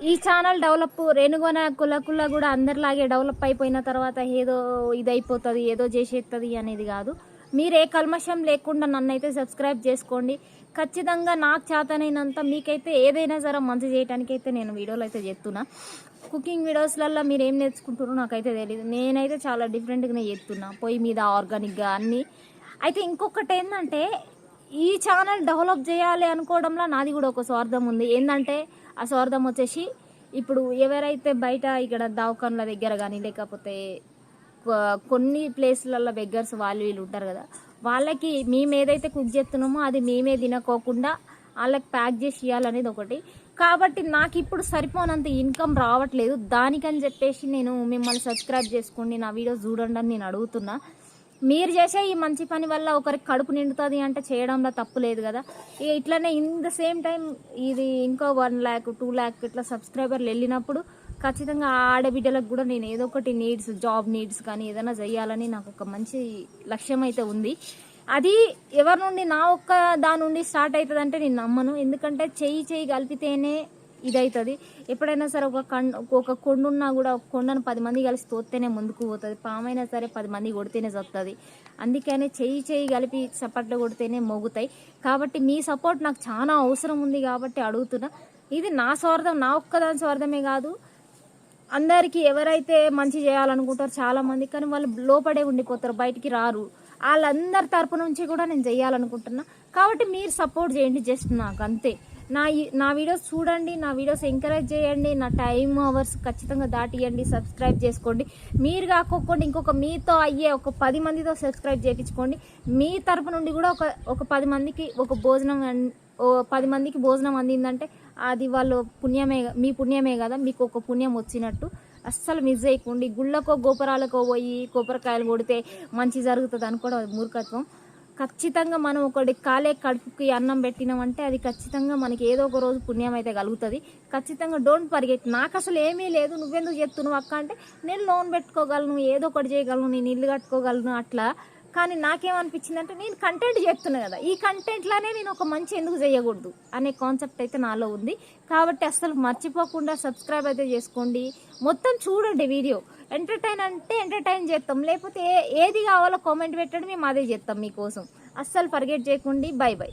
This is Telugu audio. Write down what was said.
ఈ ఛానల్ డెవలప్ రేణుగొన కుల కూడా అందరిలాగే డెవలప్ అయిపోయిన తర్వాత ఏదో ఇదైపోతుంది ఏదో చేసేస్తుంది అనేది కాదు. మీరు ఏ కల్మషం లేకుండా నన్నైతే సబ్స్క్రైబ్ చేసుకోండి. ఖచ్చితంగా నాకు చేతనైనంత మీకైతే ఏదైనా సరే మంచి చేయడానికి అయితే నేను వీడియోలు అయితే చేస్తున్నా. కుకింగ్ వీడియోస్లలో మీరు ఏం నేర్చుకుంటారో నాకైతే తెలియదు. నేనైతే చాలా డిఫరెంట్గానే చేస్తున్నా, పొయ్యి మీద ఆర్గానిక్గా అన్నీ. అయితే ఇంకొకటి ఏంటంటే ఈ ఛానల్ డెవలప్ చేయాలి అనుకోవడంలో నాది కూడా ఒక స్వార్థం ఉంది. ఏంటంటే ఆ స్వార్థం వచ్చేసి ఇప్పుడు ఎవరైతే బయట ఇక్కడ దవాఖాన్ల దగ్గర కానీ లేకపోతే కొన్ని ప్లేస్లలో బెగ్గర్స్ వాళ్ళు వీళ్ళు ఉంటారు కదా, వాళ్ళకి మేము ఏదైతే కుక్ చేస్తున్నామో అది మేమే తినకోకుండా వాళ్ళకి ప్యాక్ చేసి ఇవ్వాలనేది ఒకటి. కాబట్టి నాకు ఇప్పుడు సరిపోనంత ఇన్కమ్ రావట్లేదు. దానికని చెప్పేసి నేను మిమ్మల్ని సబ్స్క్రైబ్ చేసుకోండి, నా వీడియోస్ చూడండి అని నేను అడుగుతున్నా. మీరు చేసే ఈ మంచి పని వల్ల ఒకరికి కడుపు నిండుతుంది అంటే చేయడంలో తప్పు లేదు కదా. ఇట్లనే ఇన్ ద సేమ్ టైం ఇది ఇంకో 1 lakh 2 lakh ఇట్లా సబ్స్క్రైబర్లు వెళ్ళినప్పుడు ఖచ్చితంగా ఆడబిడ్డలకు కూడా నేను ఏదో ఒకటి నీడ్స్, జాబ్ నీడ్స్ కానీ ఏదైనా చేయాలని నాకు ఒక మంచి లక్ష్యం అయితే ఉంది. అది ఎవరి నుండి నా ఒక్క దాని నుండి స్టార్ట్ అవుతుంది అంటే నేను నమ్మను. ఎందుకంటే చెయ్యి కలిపితేనే ఇదవుతుంది. ఎప్పుడైనా సరే ఒక కొండున్నా కూడా ఒక కొండను 10 మంది కలిసి తోస్తేనే ముందుకు పోతుంది. పామైనా సరే 10 మంది కొడితేనే చస్తుంది. అందుకనే చెయ్యి కలిపి చప్పట్లు కొడితేనే మోగుతాయి. కాబట్టి మీ సపోర్ట్ నాకు చాలా అవసరం ఉంది కాబట్టి అడుగుతున్నా. ఇది నా స్వార్థం, నా ఒక్కదాని స్వార్థమే కాదు. అందరికీ ఎవరైతే మంచి చేయాలనుకుంటారో చాలామంది, కానీ వాళ్ళు లోపడే ఉండిపోతారు, బయటికి రారు. వాళ్ళందరి తరపు నుంచి కూడా నేను చేయాలనుకుంటున్నా. కాబట్టి మీరు సపోర్ట్ చేయండి, జస్ట్ నాకు అంతే. నా వీడియోస్ చూడండి, నా వీడియోస్ ఎంకరేజ్ చేయండి, నా టైం అవర్స్ ఖచ్చితంగా దాటియండి, సబ్స్క్రైబ్ చేసుకోండి. మీరు కాకోకుండా ఇంకొక మీతో అయ్యే ఒక 10 మందితో సబ్స్క్రైబ్ చేయించుకోండి. మీ తరపు నుండి కూడా ఒక 10 మందికి ఒక భోజనం 10 మందికి భోజనం అందిందంటే అది వాళ్ళు పుణ్యమే, మీ పుణ్యమే కదా, మీకు ఒక పుణ్యం వచ్చినట్టు. అస్సలు మిస్ చేయకండి. గుళ్ళకో గోపురాలకో పోయి కొబ్బరికాయలు కొడితే మంచి జరుగుతుంది అనుకోవడం అది మూర్ఖత్వం. ఖచ్చితంగా మనం ఒకటి కడుపుకి అన్నం పెట్టినామంటే అది ఖచ్చితంగా మనకి ఏదో ఒక రోజు పుణ్యం అయితే కలుగుతుంది. ఖచ్చితంగా డోంట్ ఫర్గెట్. నాకు అసలు ఏమీ లేదు, నువ్వెందుకు చెప్తున్నావు అక్క అంటే నేను లోన్ పెట్టుకోగలను, ఏదో ఒకటి చేయగలను, నేను ఇల్లు కట్టుకోగలను అట్లా. కానీ నాకేమనిపించింది అంటే నేను కంటెంట్ చేస్తున్నా కదా, ఈ కంటెంట్లోనే నేను ఒక మంచి ఎందుకు చేయకూడదు అనే కాన్సెప్ట్ అయితే నాలో ఉంది. కాబట్టి అస్సలు మర్చిపోకుండా సబ్స్క్రైబ్ అయితే చేసుకోండి. మొత్తం చూడండి వీడియో. ఎంటర్టైన్ అంటే ఎంటర్టైన్ చేస్తాం, లేకపోతే ఏది కావాలో కామెంట్ పెట్టండి, మేము అదే చేస్తాం మీకోసం. అస్సలు ఫర్గెట్ చేయకండి. By by.